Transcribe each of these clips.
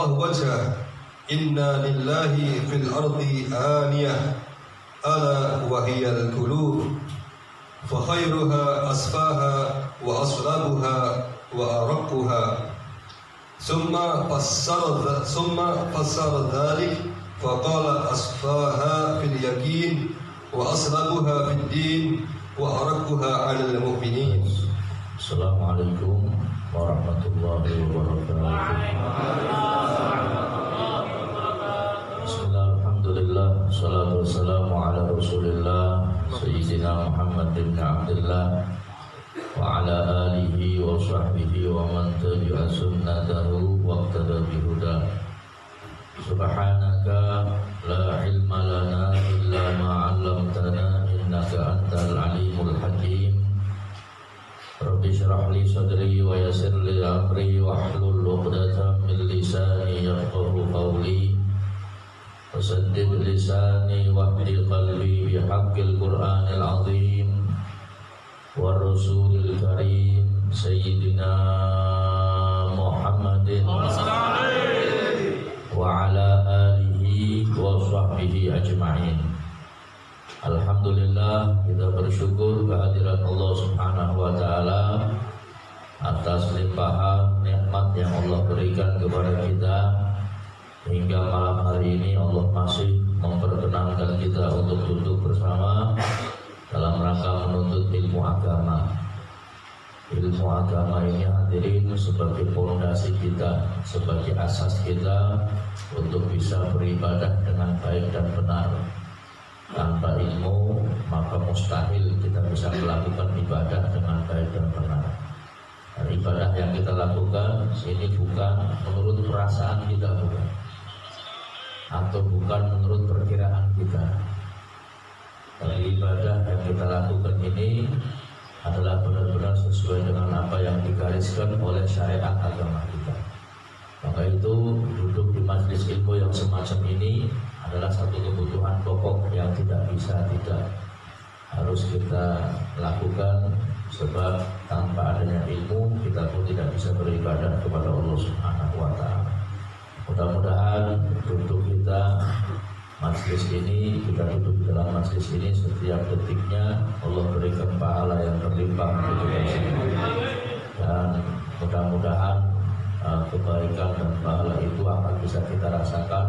الله وجهه إن لله في الأرض آنية ألا وهي القلوب فخيرها أصفاها وأصلبها وأرقها ثم فسر ذلك فقال أصفاها في اليقين وأصلبها في الدين وأرقها على المؤمنين. السلام عليكم ورحمة الله وبركاته. بسم الله الحمد لله والصلاة والسلام على رسول الله سيدنا محمد بن عبد الله وعلى آله وصحبه ومن تبع سنته واقتدى بهداه. سبحانك لا علم لنا إلا ما علمتنا إنك أنت العليم الحكيم. رب اشرح لي صدري ويسر لي أمري واحلل عقدة من لساني يفقهوا قولي وسدد لساني واهد قلبي بحق القرآن العظيم والرسول الكريم سيدنا محمد وعلى آله وصحبه أجمعين. Alhamdulillah, kita bersyukur kehadirat Allah Subhanahu wa Ta'ala atas limpahan nikmat yang Allah berikan kepada kita. Hingga malam hari ini Allah masih memperkenankan kita untuk duduk bersama dalam rangka menuntut ilmu agama. Ilmu agama ini hadirin sebagai fondasi kita, sebagai asas kita untuk bisa beribadah dengan baik dan benar. Tanpa ilmu maka mustahil kita bisa melakukan ibadah dengan baik dan benar. Dan ibadah yang kita lakukan ini bukan menurut perasaan kita, bukan, atau bukan menurut perkiraan kita. Tapi ibadah yang kita lakukan ini adalah benar-benar sesuai dengan apa yang digariskan oleh syariat agama kita. Maka itu duduk di majelis ilmu yang semacam ini adalah satu kebutuhan pokok yang tidak harus kita lakukan, sebab tanpa adanya ilmu kita pun tidak bisa beribadah kepada Allah Subhanahu wa Ta'ala. Mudah-mudahan duduk kita majelis ini, kita duduk di dalam majelis ini setiap detiknya Allah berikan pahala yang berlimpah untuk kita semua. Dan mudah-mudahan kebaikan dan pahala itu akan bisa kita rasakan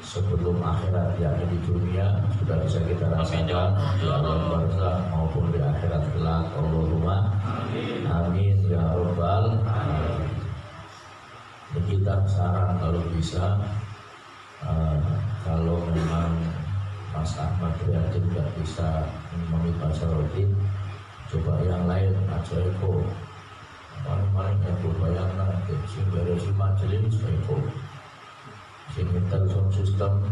sebelum akhirat, yakni di dunia sudah bisa kita rasakan di alam barzakh maupun di akhirat kelak. Allahumma amin ya rabbal alamin. Kita saran kalau bisa, kalau memang Mas Ahmad Riyadin tidak bisa membaca roti, coba yang lain aja Eko. Paling-paling Eko bayangkan sing beres majelis Eko, sing mental sound system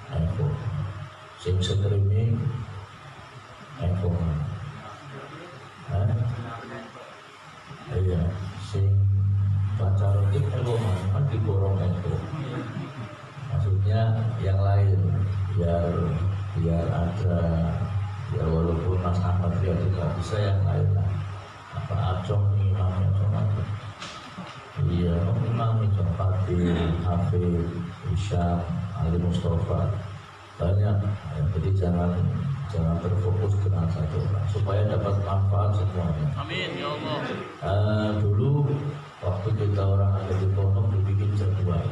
Eko, sing streaming Eko, iya, sing baca roti Eko kan diborong Eko. Maksudnya yang lain biar ada, ya walaupun Mas Ahmad dia juga bisa yang lain lah. Apa Acong nih imamnya Acong, iya imam Acong Fatih, Hafid, Isyam, Ali Mustafa, banyak. Jadi jangan terfokus dengan satu orang supaya dapat manfaat semuanya. Amin ya Allah. Dulu waktu kita orang ada di pondok dibikin jadwal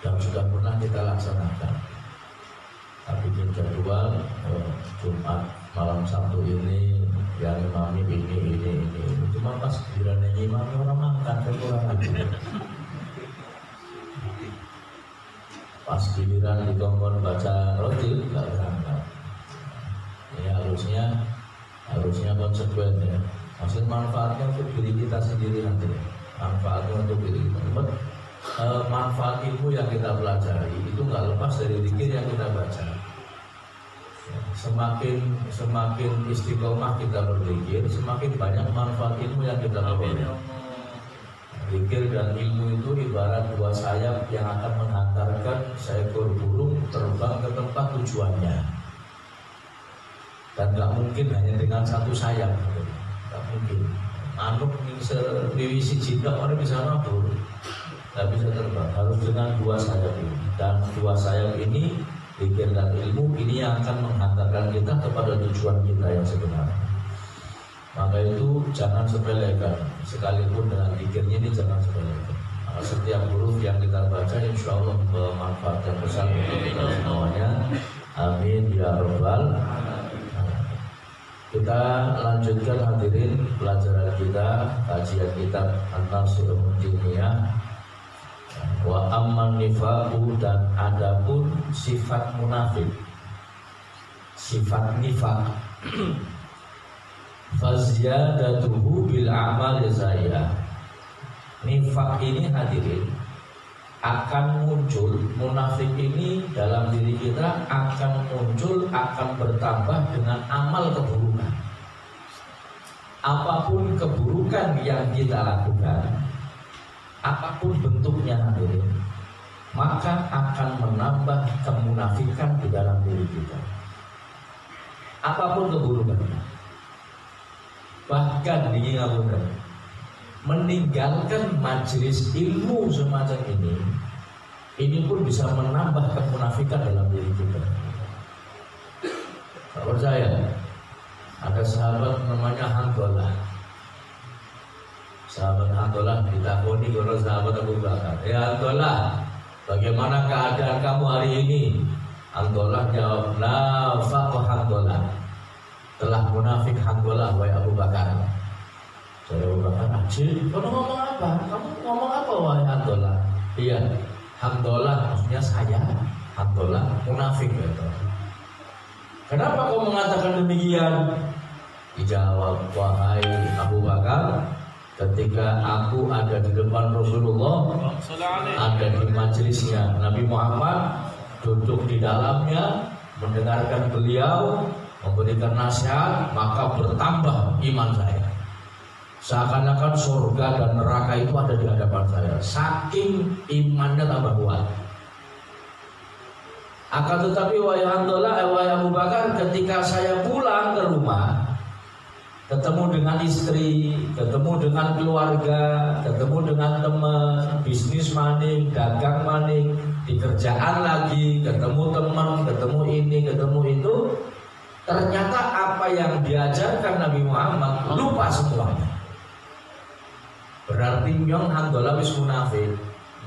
dan sudah pernah kita laksanakan. Bikin jadwal Jumat malam Sabtu ini yang imami ini. Cuma pas giliran imam orang makan kurang lagi. Pas giliran dikongkon baca roti nggak berangkat. Ya harusnya konsekuen ya. Maksudnya manfaatnya untuk diri kita sendiri nanti. Manfaatnya untuk diri kita. Manfaat ilmu yang kita pelajari itu nggak lepas dari zikir yang kita baca. Semakin istiqomah kita berzikir, semakin banyak manfaat ilmu yang kita peroleh. Zikir dan ilmu itu ibarat dua sayap yang akan menghantarkan seekor burung terbang ke tempat tujuannya. Dan nggak mungkin hanya dengan satu sayap, nggak mungkin. Anuk bisa diwisi jika orang bisa nabur. nggak bisa terbang, harus dengan dua sayap ini. Dan dua sayap ini, zikir dan ilmu, ini yang akan menghantarkan kita kepada tujuan kita yang sebenarnya. Maka itu jangan sepelekan, sekalipun dengan zikirnya ini jangan sepelekan. Setiap huruf yang kita baca insya Allah bermanfaat yang besar untuk kita semuanya. Amin ya rabbal. Kita lanjutkan hadirin pelajaran kita, kajian kitab An-Nasr Diniyah. Wa amman nifaqu, dan adapun sifat munafik, sifat nifaq, faziyadatuhu bil amal zaya. Nifaq ini hadirin akan muncul, munafik ini dalam diri kita akan muncul, akan bertambah dengan amal keburukan. Apapun keburukan yang kita lakukan, apapun bentuknya hadirin, maka akan menambah kemunafikan di dalam diri kita. Apapun keburukan, bahkan di ngapunten, meninggalkan majelis ilmu semacam ini pun bisa menambah kemunafikan dalam diri kita. Tak percaya? Ada sahabat namanya Handolah. Sahabat Handolah ditakoni oleh sahabat Abu Bakar, ya Handolah, bagaimana keadaan kamu hari ini? Handolah jawab, la faqah Handolah, telah munafik Handolah wahai Abu Bakar. Saya Abu Bakar, kamu ngomong apa? Kamu ngomong apa wahai Handolah? Iya, Handolah maksudnya saya, Handolah munafik gitu. Kenapa kau mengatakan demikian? Dijawab, wahai Abu Bakar, ketika aku ada di depan Rasulullah, ada di majelisnya Nabi Muhammad, duduk di dalamnya, mendengarkan beliau memberikan nasihat, maka bertambah iman saya. Seakan-akan surga dan neraka itu ada di hadapan saya, saking imannya tambah kuat. Akan tetapi wahai Handolah, wahai Abu Bakar, ketika saya pulang ke rumah, ketemu dengan istri, ketemu dengan keluarga, ketemu dengan teman, bisnis maning, dagang maning, di kerjaan lagi, ketemu teman, ketemu ini, ketemu itu, ternyata apa yang diajarkan Nabi Muhammad lupa semuanya. Berarti nyong Handolah wis munafik,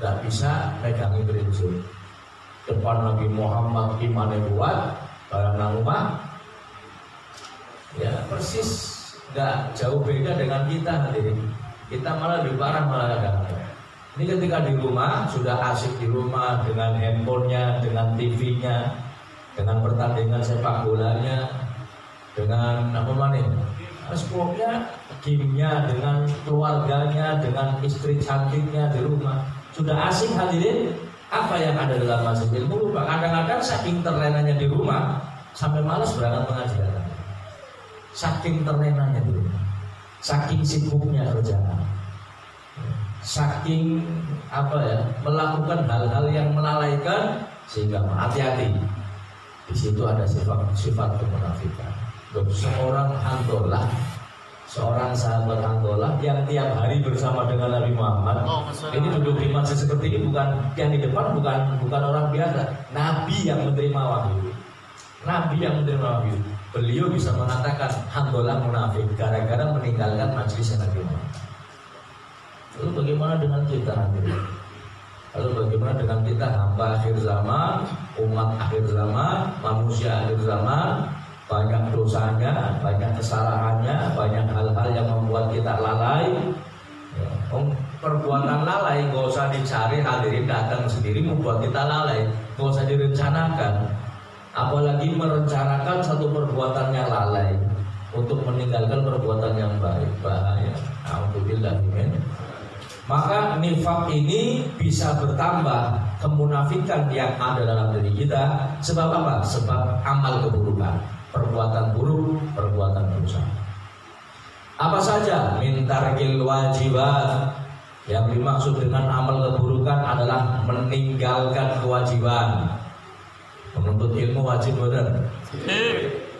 gak bisa megangi prinsip. Depan Nabi Muhammad imannya kuat, barang nang rumah, ya persis gak jauh beda dengan kita hadirin. Kita malah lebih parah malah kadang-kadang. Ini ketika di rumah sudah asik di rumah dengan handphonenya, dengan TV-nya, dengan pertandingan sepak bolanya, dengan apa mana? Pokoknya gamenya, dengan keluarganya, dengan istri cantiknya di rumah. Sudah asik hadirin, apa yang ada dalam majelis ilmu lupa. Kadang-kadang saking terlenanya di rumah sampai malas berangkat pengajian. Saking terlenanya di rumah, saking sibuknya kerjaan, saking melakukan hal-hal yang melalaikan, sehingga hati-hati. Di situ ada sifat kemunafikan. Seorang Handolah, seorang sahabat Handolah yang tiap hari bersama dengan Nabi Muhammad, ini duduk di masjid seperti ini, bukan yang di depan, bukan orang biasa. Nabi yang menerima wahyu. Nabi yang menerima wahyu. Beliau bisa mengatakan Handolah munafik gara-gara meninggalkan majelis Nabi Muhammad. Lalu bagaimana dengan kita hadirin? Lalu bagaimana dengan kita hamba akhir zaman, umat akhir zaman, manusia akhir zaman? Banyak dosanya, banyak kesalahannya, banyak hal-hal yang membuat kita lalai. Perbuatan lalai gak usah dicari hadirin, datang sendiri membuat kita lalai, gak usah direncanakan. Apalagi merencanakan satu perbuatan yang lalai untuk meninggalkan perbuatan yang baik, bahaya. Alhamdulillah. Maka nifaq ini bisa bertambah, kemunafikan yang ada dalam diri kita. Sebab apa? Sebab amal keburukan, perbuatan buruk, perbuatan dosa. Apa saja? Min tarkil wajibat. Yang dimaksud dengan amal keburukan adalah meninggalkan kewajiban. Menuntut ilmu wajib benar?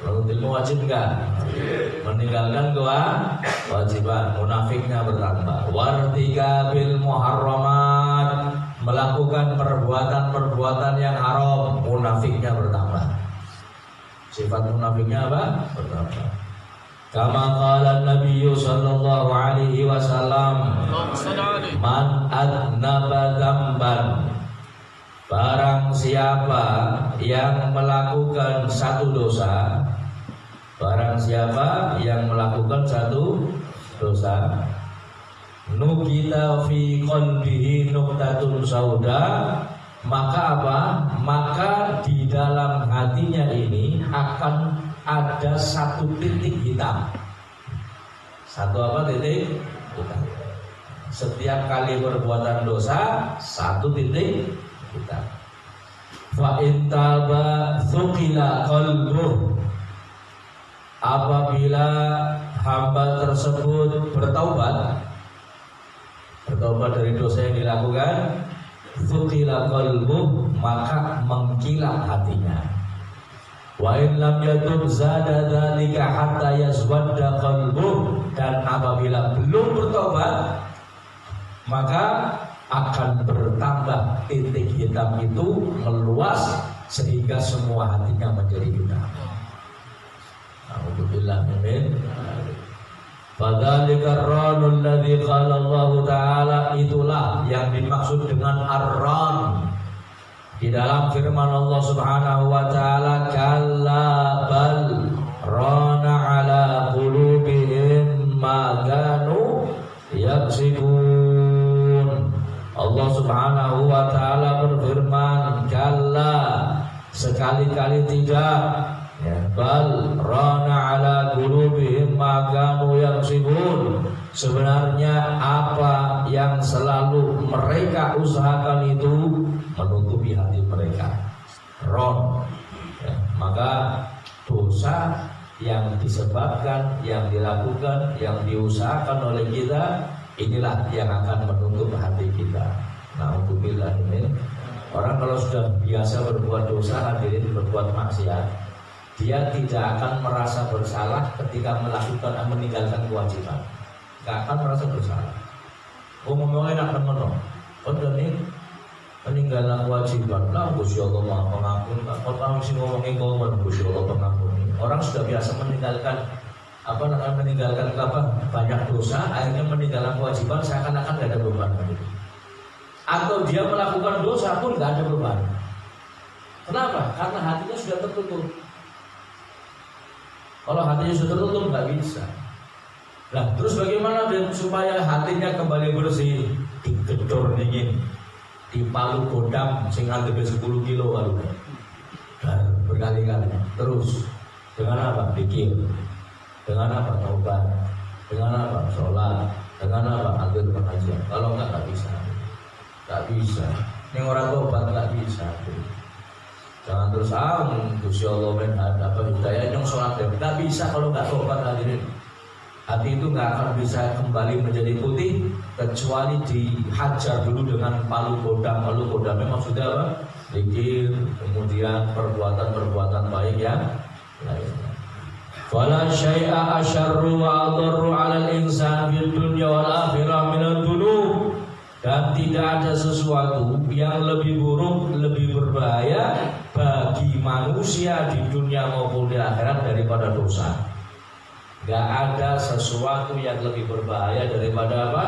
Menuntut ilmu wajib enggak? Meninggalkan kewajiban, munafiknya bertambah. Wartikabil muharramat, melakukan perbuatan-perbuatan yang haram, munafiknya bertambah. Sifat munafiknya apa? Bertambah. Kama qala Nabi sallallahu alaihi wasallam, man adnaba dzamban, barang siapa yang melakukan satu dosa, barang siapa yang melakukan satu dosa, nukita fi qalbihi nuqtatun sauda, maka apa? Maka di dalam hatinya ini akan ada satu titik hitam. Satu apa titik hitam? Setiap kali perbuatan dosa, satu titik hitam. Fa in taba thuqila qalbuh, apabila hamba tersebut bertaubat dari dosa yang dilakukan, thuqila qalbuh, maka mengkilat hatinya. Wa in lam yatub zada dzalika hatta yaswadda qalbuh, dan apabila belum bertobat maka akan bertambah titik hitam itu meluas sehingga semua hatinya menjadi hitam. Alhamdulillah, amin. Fadzalika ar-ranul ladzi qala Allah Ta'ala, itulah yang dimaksud dengan ar-ran di dalam firman Allah Subhanahu wa taala, kalla bal rana ala qulubihim ma kanu yaksibun. Allah Subhanahu wa taala berfirman, kalla, sekali-kali tidak, ya, bal rana ala qulubihim ma kanu yaksibun, sebenarnya apa yang selalu mereka usahakan itu menutupi hati mereka. Ron, ya, maka dosa yang disebabkan, yang dilakukan, yang diusahakan oleh kita, inilah yang akan menutup hati kita. Na'udzubillah. Ini orang kalau sudah biasa berbuat dosa, hadirin, berbuat maksiat, dia tidak akan merasa bersalah ketika meninggalkan kewajiban. Gak akan merasa bersalah. Ngomongnya enak temen-temen. Nih meninggalkan kewajiban, lah Gusti Allah Maha Pengampun. Orang sih ngomongin ngomong Gusti Allah Pengampun. Orang sudah biasa meninggalkan banyak dosa, akhirnya meninggalkan kewajiban seakan-akan tidak ada beban. Atau dia melakukan dosa pun tidak ada beban. Kenapa? Karena hatinya sudah tertutup. Kalau hatinya sudah tertutup nggak bisa. Nah, terus bagaimana supaya hatinya kembali bersih? Digedor dingin, dipalu godam sing nganti 10 kilo kalau berkali-kali. Terus dengan apa? Pikir. Dengan apa? Taubat. Dengan apa? Sholat. Dengan apa? Hadir pengajian. Kalau enggak bisa. Enggak bisa. Yang orang taubat enggak bisa. Jangan terus Gusti Allah hidayah yang sholat. Enggak bisa kalau enggak taubat, hadirin. Hati itu nggak akan bisa kembali menjadi putih kecuali dihajar dulu dengan palu kodam. Palu kodam maksudnya apa? Zikir, kemudian perbuatan-perbuatan baik yang lainnya. Fala syai'a asyarru wa adarru 'alal insan fid dunya wal akhirah minad dunub. Dan tidak ada sesuatu yang lebih buruk, lebih berbahaya bagi manusia di dunia maupun di akhirat daripada dosa. Gak ada sesuatu yang lebih berbahaya daripada apa?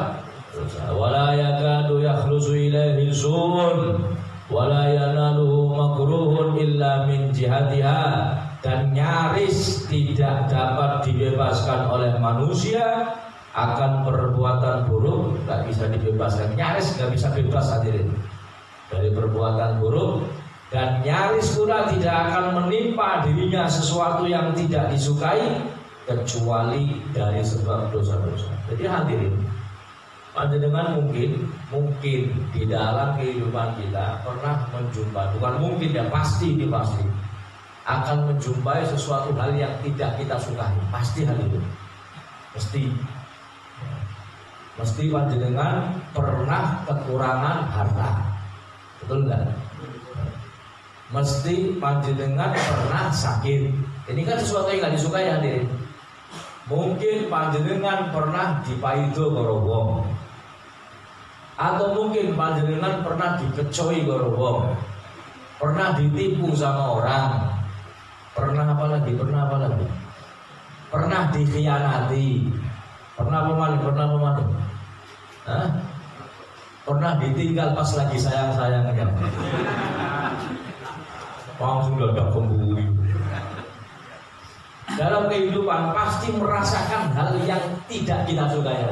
Dosa. Wala yakadu yakhlusu ilaihi sun wala yanaluhu makruhun illa min jihatiha. Dan nyaris tidak dapat dibebaskan oleh manusia akan perbuatan buruk, gak bisa dibebaskan. Nyaris gak bisa bebas, hadirin, dari perbuatan buruk. Dan nyaris pula tidak akan menimpa dirinya sesuatu yang tidak disukai kecuali dari sebab dosa-dosa. Jadi hadirin, panjenengan mungkin di dalam kehidupan kita pernah menjumpai, bukan mungkin ya, pasti akan menjumpai sesuatu hal yang tidak kita sukai. Pasti hadirin, mesti panjenengan pernah kekurangan harta, betul enggak? Mesti panjenengan pernah sakit. Ini kan sesuatu yang nggak disukai, hadirin. Mungkin panjenengan pernah dipaido karo wong, Atau mungkin panjenengan pernah dikecohi karo wong, pernah ditipu sama orang, pernah apa lagi? Pernah dikhianati, pernah pemaling, pernah ditinggal pas lagi sayang-sayangnya, langsung dadak kembali. Dalam kehidupan pasti merasakan hal yang tidak kita sukai.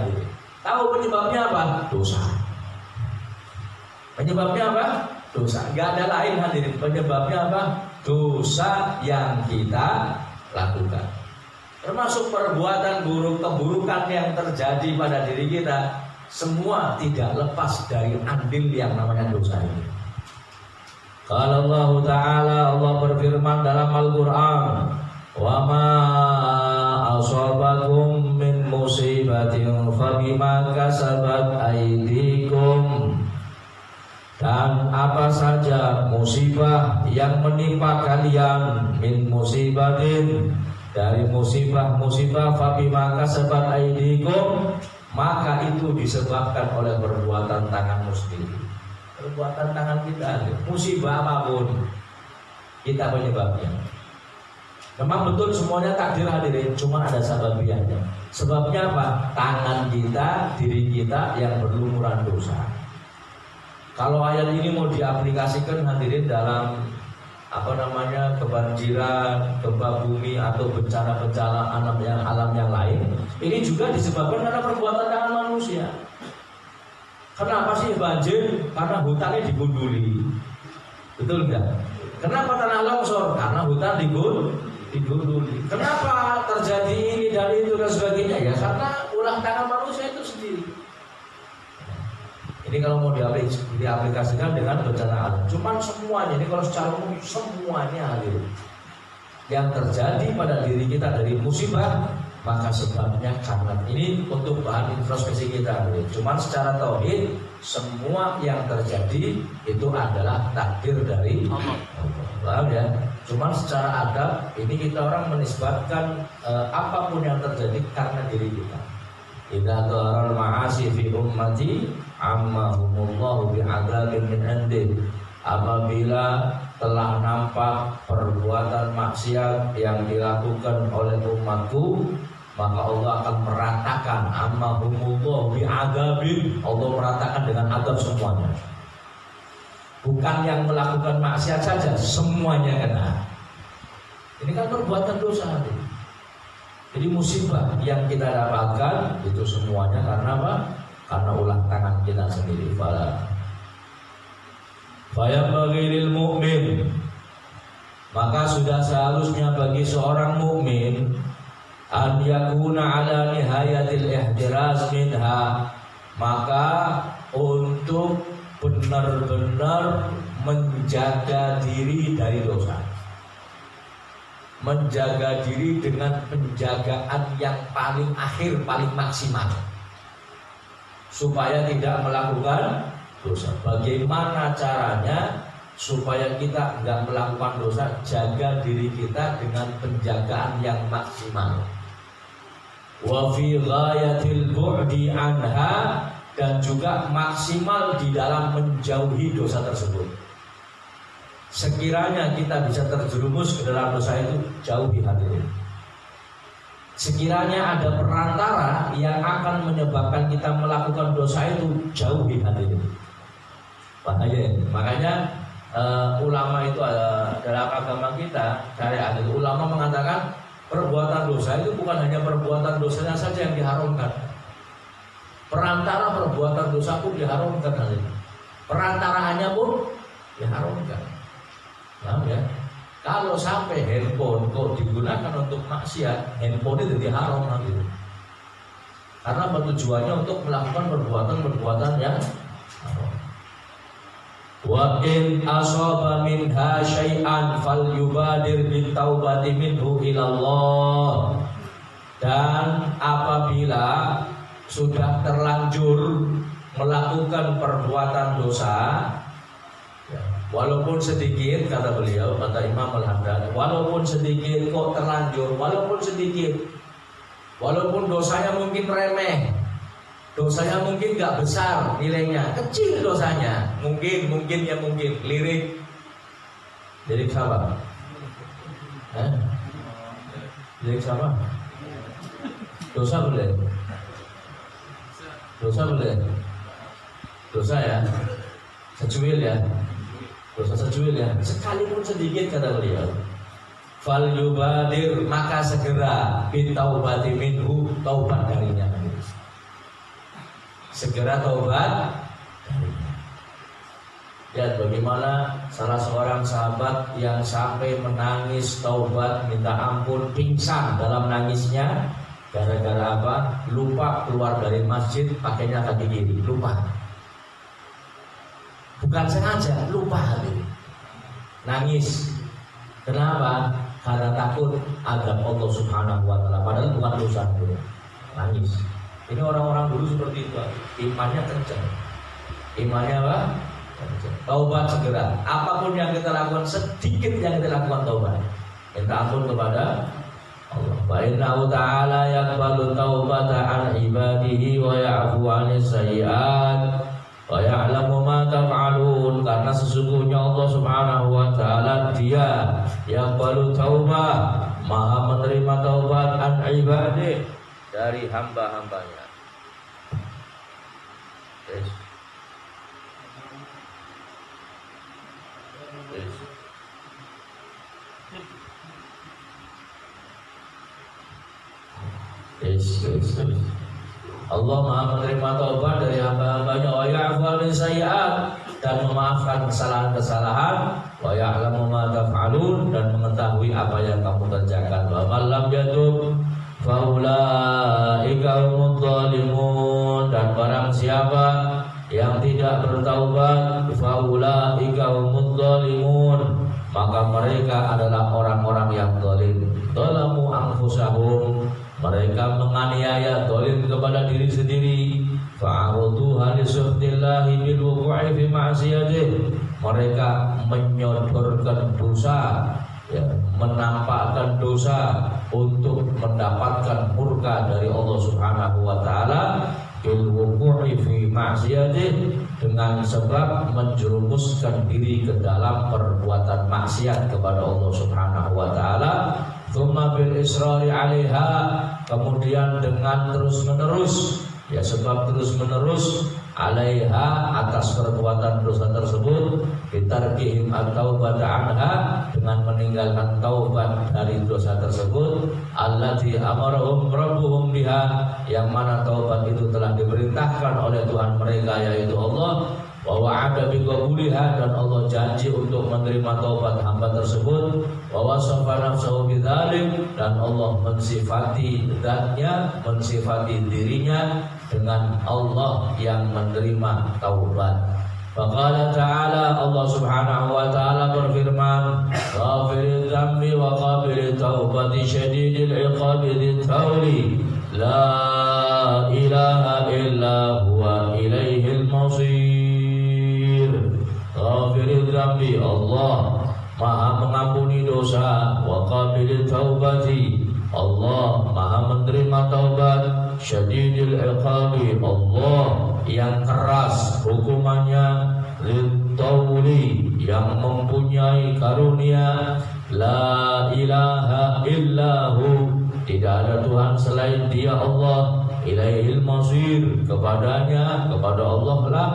Tahu penyebabnya apa? Dosa. Penyebabnya apa? Dosa. Gak ada lain hadirin. Penyebabnya apa? Dosa yang kita lakukan. Termasuk perbuatan buruk, keburukan yang terjadi pada diri kita, semua tidak lepas dari andil yang namanya dosa ini. Kalau Allah Ta'ala, Allah berfirman dalam Al-Quran, wa ma asabakum min musibatin fabima kasabat aydikum. Dan apa saja musibah yang menimpa kalian, min musibatin, dari musibah-musibah, fabima kasabat aydikum, maka itu disebabkan oleh perbuatan tanganmu sendiri. Perbuatan tangan kita, musibah apapun kita penyebabnya. Memang betul semuanya takdir hadirin, cuma ada sebabnya. Sebabnya apa? Tangan kita, diri kita yang berlumuran dosa. Kalau ayat ini mau diaplikasikan hadirin dalam kebanjiran, gempa bumi atau bencana-bencana alam yang lain, ini juga disebabkan karena perbuatan tangan manusia. Kenapa sih banjir? Karena hutannya digunduli. Betul enggak? Kenapa tanah longsor? Karena hutan digunduli. Kenapa terjadi ini dan itu dan sebagainya? Ya karena ulah tangan manusia itu sendiri. Ini kalau mau diaplikasikan dengan bencana alam. Cuman semuanya, ini kalau secara umum semuanya hadir. Yang terjadi pada diri kita dari musibah, maka sebabnya karena ini untuk bahan introspeksi kita. Cuman secara tauhid, semua yang terjadi itu adalah takdir dari Allah. Paham ya? Cuman secara adab, ini kita orang menisbatkan apapun yang terjadi karena diri kita. Idza dharal ma'asi fi ummati ammahumullahu bi'adzabin min indih. Apabila telah nampak perbuatan maksiat yang dilakukan oleh umatku, maka Allah akan meratakan ammahumullahu bi'adzabin. Allah meratakan dengan azab semuanya. Bukan yang melakukan maksiat saja, semuanya kena. Ini kan perbuatan dosa. Jadi musibah yang kita dapatkan itu semuanya karena apa? Karena ulah tangan kita sendiri. Fayambaghi lil mu'min, maka sudah seharusnya bagi seorang mukmin an yakuna ala nihayatil ihtiraz minha, maka untuk benar-benar menjaga diri dari dosa. Menjaga diri dengan penjagaan yang paling akhir, paling maksimal, supaya tidak melakukan dosa. Bagaimana caranya supaya kita tidak melakukan dosa? Jaga diri kita dengan penjagaan yang maksimal. Wa fi ghayatil bu'di anha, dan juga maksimal di dalam menjauhi dosa tersebut. Sekiranya kita bisa terjerumus ke dalam dosa itu, jauhi hadirin. Sekiranya ada perantara yang akan menyebabkan kita melakukan dosa itu, jauhi hadirin. Bahaya. Makanya ulama itu dalam agama kita, syariat itu, ulama mengatakan perbuatan dosa itu bukan hanya perbuatan dosanya saja yang diharamkan. Perantara perbuatan dosa pun diharamkan hadirin. Perantaraannya pun diharamkan. Nah, ya. Kalau sampai handphone kok digunakan untuk maksiat, handphone itu jadi haram nanti. Karena tujuannya untuk melakukan perbuatan-perbuatan yang haram. Wa in asaba minha syai'an falyubadir bitaubati minhu ilallah. Dan apabila sudah terlanjur melakukan perbuatan dosa, walaupun sedikit, kata beliau, kata Imam Al-Haddad, walaupun sedikit kok terlanjur, walaupun sedikit, walaupun dosanya mungkin remeh, Dosanya mungkin nggak besar nilainya, kecil dosanya. Mungkin lirik siapa? Lirik siapa? Dosa boleh? Dosa ya? Secuil ya? Dosa secuil ya? Sekalipun sedikit kata beliau. Fal yubadir, maka segera bitaubati minhu, taubat darinya. Segera taubat. Dan bagaimana salah seorang sahabat yang sampai menangis taubat minta ampun, pingsan dalam nangisnya gara-gara apa? Lupa keluar dari masjid pakainya kaki kiri, lupa. Bukan sengaja, lupa gitu. Nangis. Kenapa? Karena takut azab Allah Subhanahu wa taala, padahal bukan dosa dulu. Nangis. Ini orang-orang dulu seperti itu, imannya kencang. Imannya apa? Kencang. Taubat segera. Apapun yang kita lakukan, sedikit yang kita lakukan taubat. Minta ampun kepada Allah. Wa innahu ta'ala yaqbalu taubata an ibadihi wa ya'fu 'anis sayyi'at wa ya'lamu ma taf'alun. Karena sesungguhnya Allah Subhanahu wa taala Dia yaqbalu taubah, Maha menerima taubat an ibadihi, dari hamba-hambanya. Allah Maha menerima taubat dari hamba-hambanya, wa ya'fu 'anil sayyi'at, dan memaafkan kesalahan-kesalahan, wa ya'lamu ma taf'alun, dan mengetahui apa yang kamu kerjakan. Wa man lam yatub faulaika humudz zalimun, dan barang siapa yang tidak bertaubat, faulaika humudz zalimun, maka mereka adalah orang-orang yang zalim. Zalamu anfusahum, mereka menganiaya, zalim kepada diri sendiri. Fa'aruduha li suhtillahi bil wuqu'i fi ma'siyatih, mereka menyodorkan dosa, ya, menampakkan dosa untuk mendapatkan murka dari Allah Subhanahu wa taala, bil wuqu'i fi ma'siyatih, dengan sebab menjerumuskan diri ke dalam perbuatan maksiat kepada Allah Subhanahu wa taala. Tsumma bil israri 'alaiha, kemudian dengan terus-menerus, ya, sebab terus-menerus 'alaiha, atas perbuatan dosa tersebut, bitarkihim at-taubata 'anha, dengan meninggalkan taubat dari dosa tersebut, allati amarahum rabbuhum biha, yang mana taubat itu telah diperintahkan oleh Tuhan mereka, yaitu Allah. Wa wa'ada biqabuliha, dan Allah janji untuk menerima taubat hamba tersebut. Wa wasafa nafsahu bidzalik, dan Allah mensifati zatnya, mensifati dirinya dengan Allah yang menerima taubat. Faqala ta'ala, Allah Subhanahu wa ta'ala berfirman, ghafiriz dzambi wa qabilit taubati syadidil iqabi dzit tawli, la ilaha illa huwa ilaihil masir. Ghafiriz dzambi, Allah Maha mengampuni dosa, wa qabilit taubati, Allah Maha menerima taubat, syadidil iqabi, Allah yang keras hukumannya, lit-tawli, yang mempunyai karunia, la ilaha illahu, tidak ada Tuhan selain Dia Allah, ilaihil masir, kepadanya, kepada Allah lah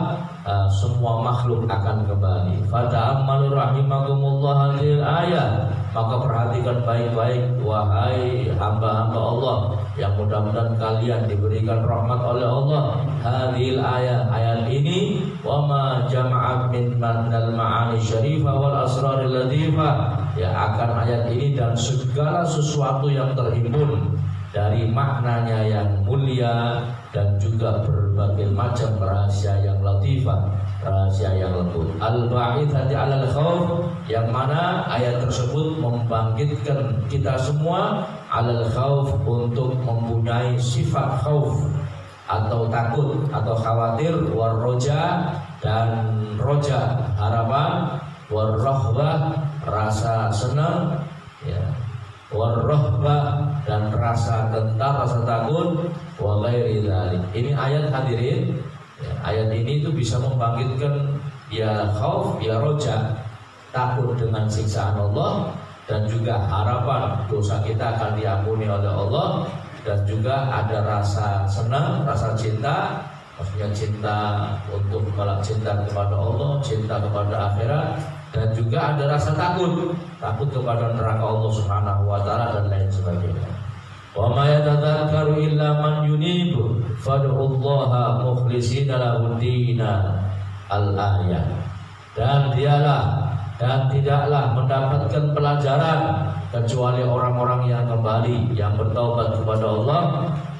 semua makhluk akan kembali. Fata'ammalu rahimakumullah hadhil ayat, maka perhatikan baik-baik wahai hamba-hamba Allah, yang mudah-mudahan kalian diberikan rahmat oleh Allah. Hadhil ayat ini, wa ma jama'at min manal ma'ani syarifah wal asraril latifah, ya, akan ayat ini dan segala sesuatu yang terhimpun dari maknanya yang mulia, dan juga berbagai macam rahasia yang latifah, rahasia yang lembut. Al-ba'ithati 'alal khauf, yang mana ayat tersebut membangkitkan kita semua 'alal khauf, untuk mempunyai sifat khauf atau takut atau khawatir, war roja, dan roja harapan, war rahbah rasa senang, ya, war rahbah dan rasa gentar, rasa takut, wa ghairi dzalik. Ini ayat hadirin. Ya, ayat ini itu bisa membangkitkan ya khauf, ya roja, takut dengan siksaan Allah, dan juga harapan dosa kita akan diampuni oleh Allah, dan juga ada rasa senang, rasa cinta, maksudnya cinta untuk cinta kepada Allah, cinta kepada akhirat, dan juga ada rasa takut kepada neraka Allah Subhanahu wa taala dan lain sebagainya. Wa ma yatadzakkaru illa man yunib fad'ullaha mukhlishina lahu dina al-ayah. Dan tidaklah mendapatkan pelajaran kecuali orang-orang yang kembali, yang bertaubat kepada Allah.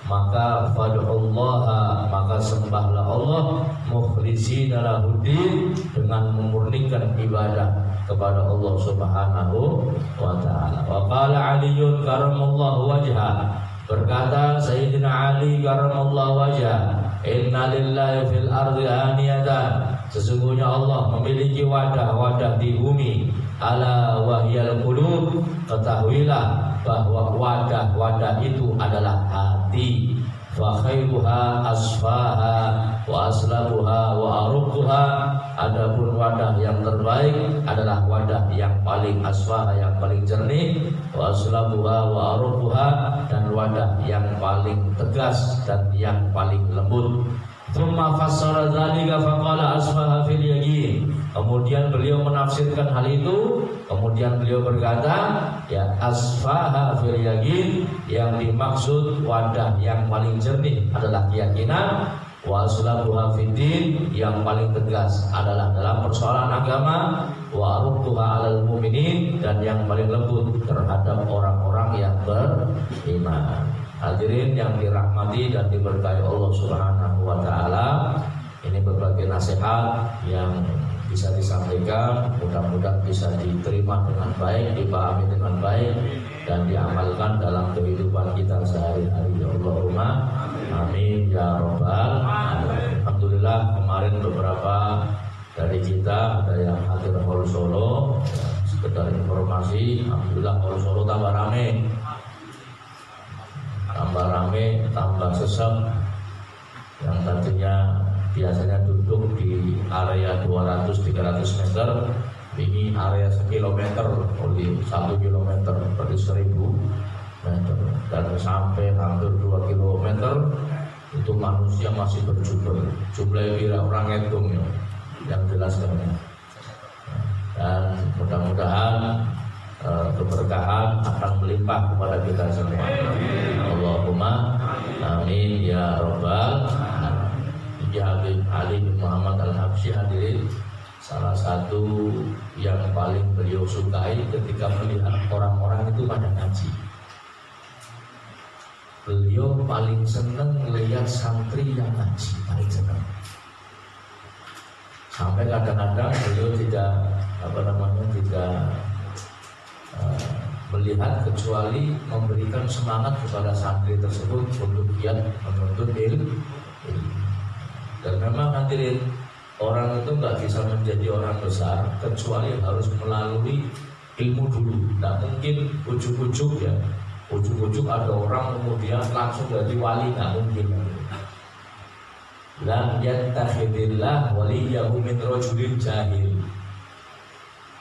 Maka fad'ullaha, maka sembahlah Allah mukhlishina lahu din, dengan memurnikan ibadah kepada Allah Subhanahu wa taala. Wa qala Aliun karamallahu wajha, berkata Sayyidina Ali karamallahu wajha, inna lillahi fil ardi aniyatan, sesungguhnya Allah memiliki wadah-wadah di bumi, ala wahyal qulub, ketahuilah bahwa wadah-wadah itu adalah hati. Fa khairuha asfaha wa aslabuha wa arquha, adapun wadah yang terbaik adalah wadah yang paling asfaha, yang paling jernih, wa aslabuha wa arquha, dan wadah yang paling tegas dan yang paling lembut. Tsumma fassara dzalika faqala asfaha fil yaqin. Kemudian beliau menafsirkan hal itu, kemudian beliau berkata, ya asfaha fil yaqin, yang dimaksud wadah yang paling jernih adalah keyakinan, wa aslabuha fid din, yang paling tegas adalah dalam persoalan agama, wa arquha 'alal mu'minin, dan yang paling lembut terhadap orang-orang yang beriman. Hadirin yang dirahmati dan diberkahi Allah Subhanahu wa taala, ini berbagai nasihat yang bisa disampaikan, mudah-mudahan bisa diterima dengan baik, dipahami dengan baik, dan diamalkan dalam kehidupan kita sehari-hari. Allahumma amin ya rabbal alamin. Alhamdulillah, kemarin beberapa dari kita ada yang hadir Hall Solo, ya, sekedar informasi. Alhamdulillah Hall Solo tambah rame, tambah sesem. Yang tadinya biasanya duduk di area 200-300 meter, ini area 1 kilometer, oleh 1 kilometer berarti 1000 meter, dan sampai hampir 2 kilometer itu manusia masih berjubel, jumlahnya kira orang hitung ya, yang jelaskannya. Dan mudah-mudahan keberkahan akan melimpah kepada kita semua. Allahumma amin ya rabbal alamin. Habib Ali bin Muhammad Al-Habsyi hadirin, salah satu yang paling beliau sukai ketika melihat orang-orang itu pada ngaji. Beliau paling senang melihat santri yang ngaji, paling senang. Sampai kadang-kadang beliau tidak melihat kecuali memberikan semangat kepada santri tersebut untuk giat menuntut ilmu. Dan memang hadirin, orang itu nggak bisa menjadi orang besar kecuali harus melalui ilmu dulu. Nggak mungkin ujuk-ujuk ya, ujuk-ujuk ada orang kemudian langsung jadi wali, nggak mungkin. Lam yattakhidillah waliyahu min rajulin jahil.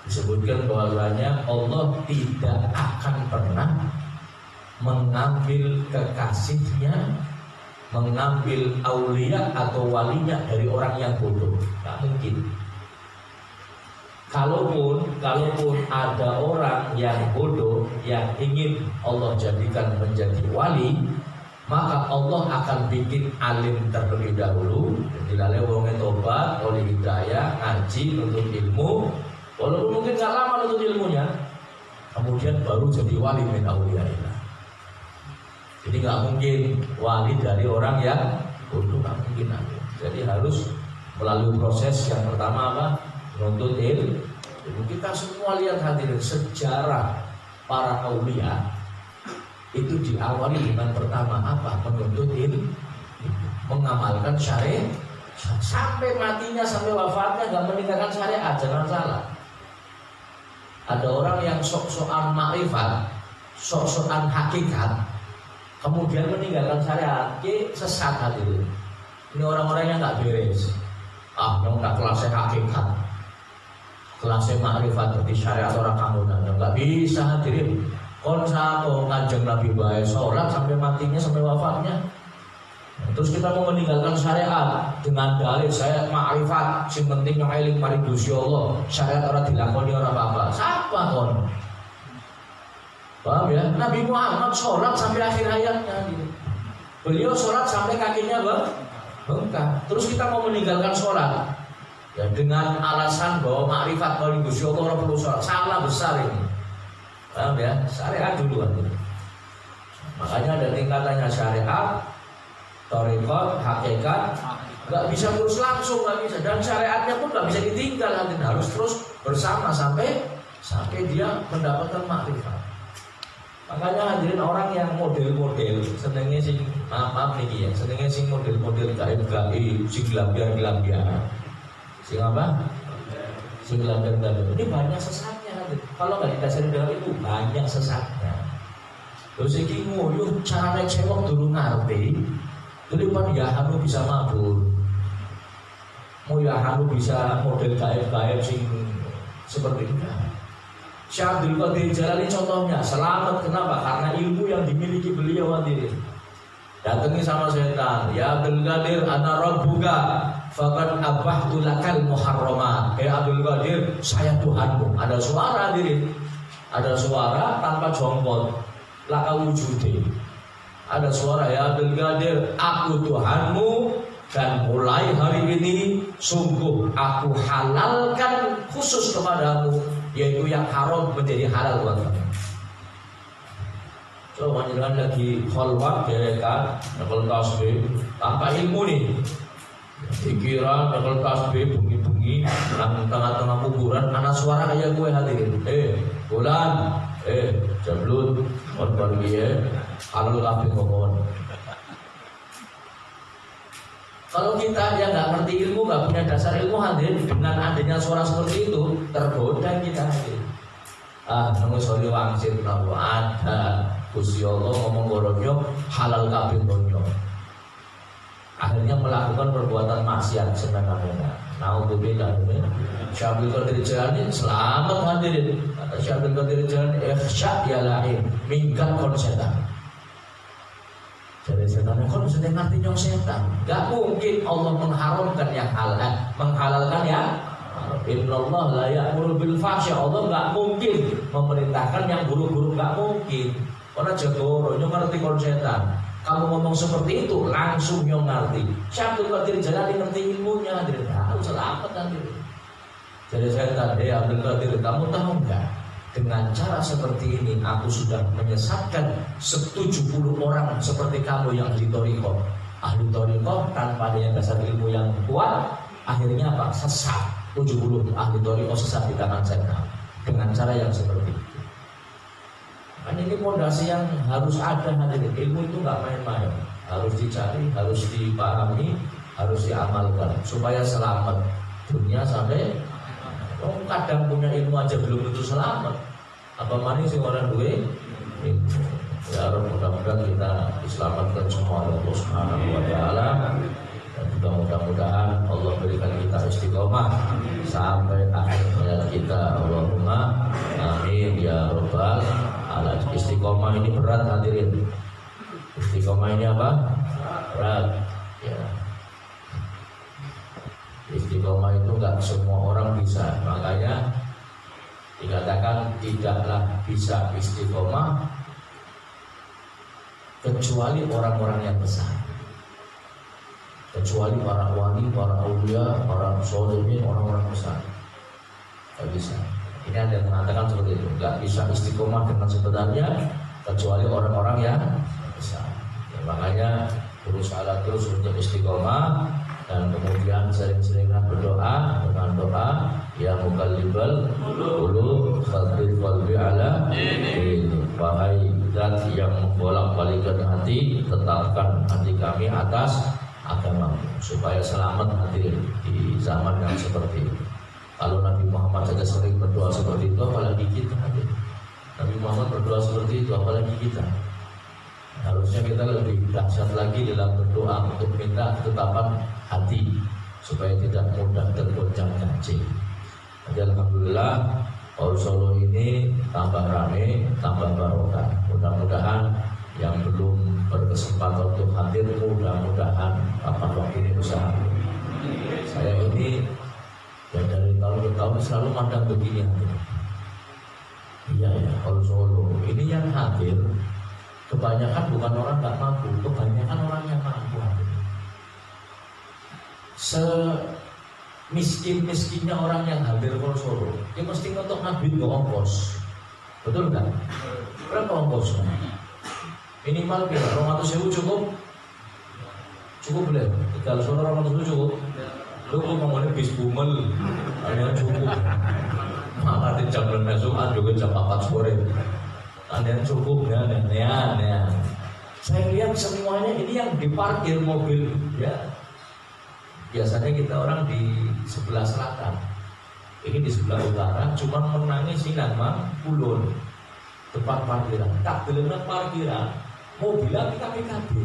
Disebutkan bahwasanya Allah tidak akan pernah mengambil kekasihnya, mengambil aulia atau walinya dari orang yang bodoh. Tidak mungkin. Kalaupun ada orang yang bodoh yang ingin Allah jadikan menjadi wali, maka Allah akan bikin alim terlebih dahulu. Jadi wong tobat, oleh hidayah, ngaji, menuntut ilmu. Walaupun mungkin gak lama menuntut ilmunya, kemudian baru jadi wali min auliyaillah. Jadi gak mungkin wali dari orang yang bodoh, gak mungkin. Jadi harus melalui proses yang pertama apa? Menuntut ilmu. Kita semua lihat hadirin, sejarah para aulia itu diawali dengan pertama apa? Menuntut ilmu, mengamalkan syariat. Sampai matinya, sampai wafatnya gak meninggalkan syariat, jangan salah. Ada orang yang sok-sokan makrifat, sok-sokan hakikat, kemudian meninggalkan syariat, sesat hadirin. Ini orang-orang yang nggak beres. Yang nggak kelasnya hakikat, kelasnya makrifat di syariat orang kangunan, nggak bisa hadirin. Konsako Kanjeng Nabi bae sholat sampai matinya, sampai wafatnya. Terus kita mau meninggalkan syariat dengan dalil saya makrifat, sing penting yang eling paling Gusti Allah. Syariat orang dilakoni orang apa-apa. Siapa kon? Paham ya? Nabi Muhammad sholat sampai akhir hayatnya. Gitu. Beliau sholat sampai kakinya bengkak. Terus kita mau meninggalkan sholat ya dengan alasan bahwa makrifat paling Gusti Allah orang perlu sholat. Salah besar ini. Paham ya? Syariat duluan. Makanya ada tingkatannya syariat, thariqat, hakikat, nggak bisa terus langsung, nggak bisa, dan syariatnya pun nggak bisa ditinggal, harus terus bersama sampai dia mendapatkan makrifat. Makanya hadirin orang yang model-model senengnya sing maaf nih ya, senengnya sing model-model gaib-gaib, sing gelambian-gelambian, sing apa? Sing gelambian-gelambian. Ini banyak sesatnya hadirin. Kalau nggak dikasih dengan itu banyak sesatnya. Terus iki nguyuh carane cewek dulu ngerti. Daripada ya anu bisa mabur, mau ya anu bisa model gaib-gaib sing seperti itu. Syekh Abdul Qadir Jalani contohnya selamat, kenapa? Karena ilmu yang dimiliki beliau sendiri. Datangi sama setan, ya Abdul Qadir ana rabbuka faqad abahtu lakal muharramat. Abdul Qadir, saya Tuhanmu. Ada suara diri, ada suara tanpa jongkol, laka wujudi. Ada suara, ya Abdul Qadir, aku Tuhanmu, dan mulai hari ini sungguh aku halalkan khusus kepadamu, yaitu yang haram menjadi halal buat kamu. Coba jangan lagi kholwat derekan nakal tasbih tanpa ilmu nih. Dikira nakal tasbih bunyi-bunyi nang tengah-tengah kuburan, anak suara kayak gue hadirin. Bulan, jablut, korban dia, halal kabeh ngomong. Kalau kita yang nggak ngerti ilmu, nggak punya dasar ilmu hadirin, dengan adanya suara seperti itu tergoda kita hadirin. Nunggu soli wangsit nawa ada Gusti Allah ngomong goronyo halal kabeh donyo. Akhirnya melakukan perbuatan maksiat semena-mena. Naudzubillah. Syekh Abdul Qadir Jalani selamat hadirin. Kata Syekh Abdul Qadir Jalani, ikhsya ya lain, minggat kon setan. Jadi setan kon sedang ngerti nyong setan. Gak mungkin Allah mengharamkan yang halal, menghalalkan yang Innallaha la ya'muru bil fahsya. Allah gak mungkin memerintahkan yang buruk-buruk, gak mungkin. Karena jagoro nyong ngerti kon setan. Kamu ngomong seperti itu langsung nyong ngerti. Syekh Abdul Qadir Jalani ngerti ilmunya, hadirin. Harus selamat hadirin. Jadi saya tadi Abdul Qadir, kamu tahu enggak? Dengan cara seperti ini aku sudah menyesatkan 70 orang seperti kamu yang ahli thariqah. Ahli thariqah tanpa adanya dasar ilmu yang kuat, akhirnya apa? Sesat. 70 ahli thariqah sesat di tangan setan dengan cara yang seperti itu. Kan ini fondasi yang harus ada hadirin. Ilmu itu nggak main-main, harus dicari, harus dipahami, harus diamalkan supaya selamat dunia sampai. Kadang punya ilmu aja belum tentu selamat. Apa manis sih orang duwe? Ya mudah-mudahan kita diselamatkan semua oleh Allah Subhanahu wa taala. Dan juga mudah-mudahan Allah berikan kita istiqomah sampai akhir hayat kita. Allahumma amin ya rabbal alamin. Istiqomah ini berat hadirin. Istiqomah ini apa? Berat. Ya. Istiqomah itu enggak semua orang bisa. Makanya dikatakan tidaklah bisa istiqomah kecuali orang-orang yang besar, kecuali para wali, para aulia, para sholihin, orang-orang besar. Enggak bisa. Ini ada yang mengatakan seperti itu. Enggak bisa istiqomah dengan sebenarnya kecuali orang-orang yang besar. Ya, makanya berusaha terus untuk istiqomah. Dan kemudian sering-seringlah berdoa dengan doa ya mukallibal qulub tsabbit qalbi ala ini. Wahai zat yang membolak-balikkan hati, tetapkan hati kami atas agama supaya selamat hati di zaman yang seperti ini. Kalau Nabi Muhammad saja sering berdoa seperti itu, apalagi kita. Nabi Muhammad berdoa seperti itu, apalagi kita. Harusnya kita lebih dahsyat lagi dalam berdoa untuk minta ketetapan hati supaya tidak mudah tergoncang ganjing. Jadi alhamdulillah Paul Solo ini tambah rame, tambah barokah. Mudah-mudahan yang belum berkesempatan untuk hadir, mudah-mudahan kapan waktu ini usaha. Saya ini ya dari tahun ke tahun selalu mandang begini. Iya ya, Paul Solo ini yang hadir kebanyakan bukan orang nggak mampu, kebanyakan orang yang mampu. Semiskin-miskinnya orang yang hadir Paul Solo, dia mesti untuk nabi ke ongkos, betul nggak? Berapa ongkosnya? Minimal kira 200.000 cukup boleh. Kalau Solo 200.000 cukup. Lu kok ngomongnya bis bumel, hanya cukup. Maka di jam benesukan juga jam 4 sore. Ada cukup ya. Saya lihat semuanya ini yang diparkir mobil ya. Biasanya kita orang di sebelah selatan, ini di sebelah utara, cuma menangis sih nama Kulon tempat parkiran. Tak gelem parkiran, mobilnya PKB.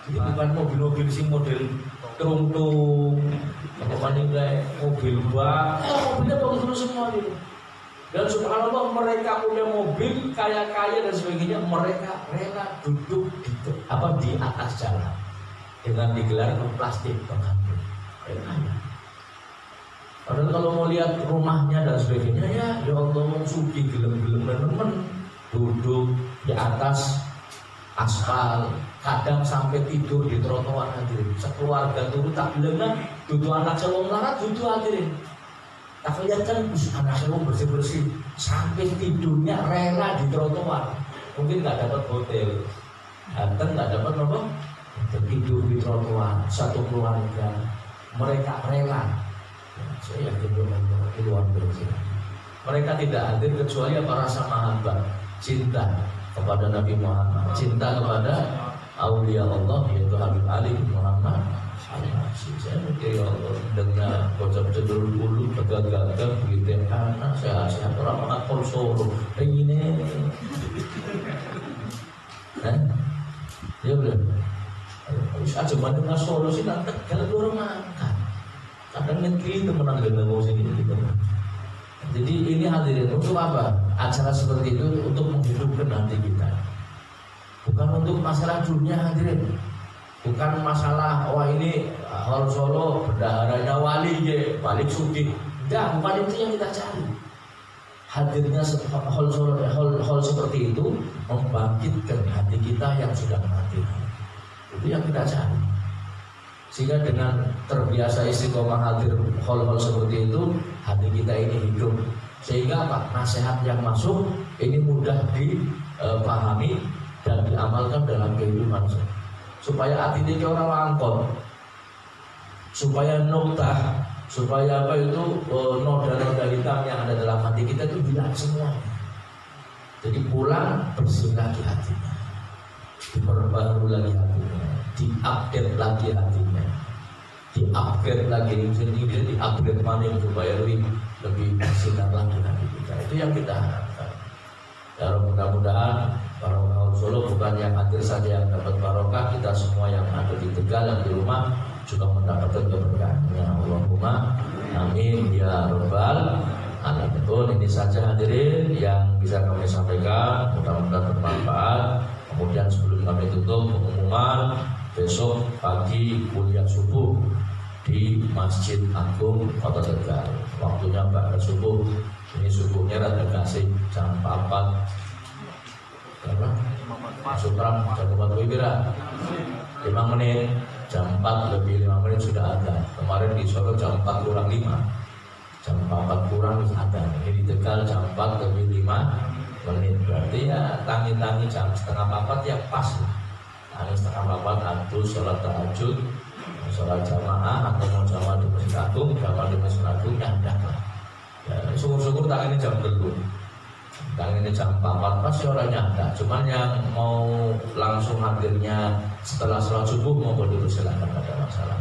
Jadi bukan mobil-mobil sing model teruntung, apa kayak mobil bak, mobilnya bagus semua gitu. Dan subhanallah mereka punya mobil kaya-kaya dan sebagainya, mereka rela duduk di atas jalan dengan digelar plastik pengantin. Padahal kalau mau lihat rumahnya dan sebagainya ya Allah suki gelem-gelem teman duduk di atas aspal, kadang sampai tidur di trotoar hadirin. Sekeluarga turun tak bilang duduk anak selong larat duduk hadirin. Tak lihat kan anak selong bersih-bersih sampai tidurnya rela di trotoar. Mungkin nggak dapat hotel, datang nggak dapat apa, tidur di trotoar satu keluarga. Mereka rela. Saya yakin itu luar biasa. Mereka tidak hadir kecuali apa rasa mahabbah, cinta kepada Nabi Muhammad, cinta kepada aulia Allah yaitu Habib Ali bin Muhammad. Saya mikir ya Allah dengan bocah cedul bulu tegak-tegak begitu anak sehat-sehat orang anak Paul Solo ini ya boleh harus aja mana Solo sih nak tegal orang makan kadang negeri temenan dengan mau sini gitu. Jadi ini hadirin untuk apa? Acara seperti itu untuk menghidupkan hati kita. Bukan untuk masalah dunia hadirin. Bukan masalah wah ini Hall Solo bendaharanya wali ya, balik sugih. Enggak, bukan itu yang kita cari. Hadirnya Hall Solo, hall seperti itu membangkitkan hati kita yang sudah mati. Itu yang kita cari. Sehingga dengan terbiasa istiqomah hadir hal-hal seperti itu, hati kita ini hidup. Sehingga apa? Nasihat yang masuk ini mudah dipahami dan diamalkan dalam kehidupan. Supaya hati ini orang langkon, supaya nuktah, supaya apa itu noda-noda hitam yang ada dalam hati kita itu hilang semuanya. Jadi pulang bersih lagi hatinya, diperbarui lagi hatinya, diupdate lagi hatinya, diupgrade lagi sendiri, diupgrade mana supaya lebih bersinar lagi hati kita. Itu yang kita harapkan. Ya mudah-mudahan barokah Solo bukan yang hadir saja yang dapat barokah, kita semua yang ada di Tegal dan di rumah juga mendapatkan keberkahannya. Allahumma amin ya rabbal alamin. Betul, ini saja hadirin yang bisa kami sampaikan, mudah-mudahan bermanfaat. Kemudian sebelum kami tutup pengumuman, besok pagi kuliah subuh di Masjid Agung Kota Tegal. Waktunya pada subuh. Ini subuhnya rada kasih jam 4. Berapa? Masuk terang jam 4 lebih berapa? 5 menit. Jam 4 lebih 5 menit sudah ada. Kemarin di Solo jam 4 kurang 5. Jam 4 kurang ada. Ini di Tegal jam 4 lebih 5 menit. Berarti ya tangi-tangi jam setengah 4 ya pas lah. Tangi setengah 4 atus sholat tahajud, sholat jamaah atau mau jamaah di Masjid Agung, jamaah di Masjid Agung nyandak lah. Ya, syukur-syukur tangan ini jam dulu, tangan ini jam 4 pasti orangnya ada. Cuman yang mau langsung hadirnya setelah sholat subuh maupun dulu silakan, ada masalah.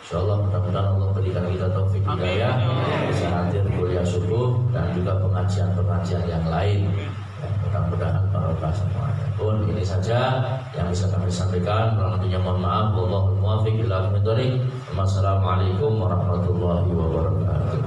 Insyaallah mudah-mudahan Allah berikan kita taufik hidayah bisa hadir kuliah subuh dan juga pengajian-pengajian yang lain. Ya, mudah-mudahan barokah semuanya. Pun ini saja yang bisa kami sampaikan. Kurang lebihnya mohon maaf. Wallahul muwaffiq ila aqwamit thoriq. Wassalamualaikum warahmatullahi wabarakatuh.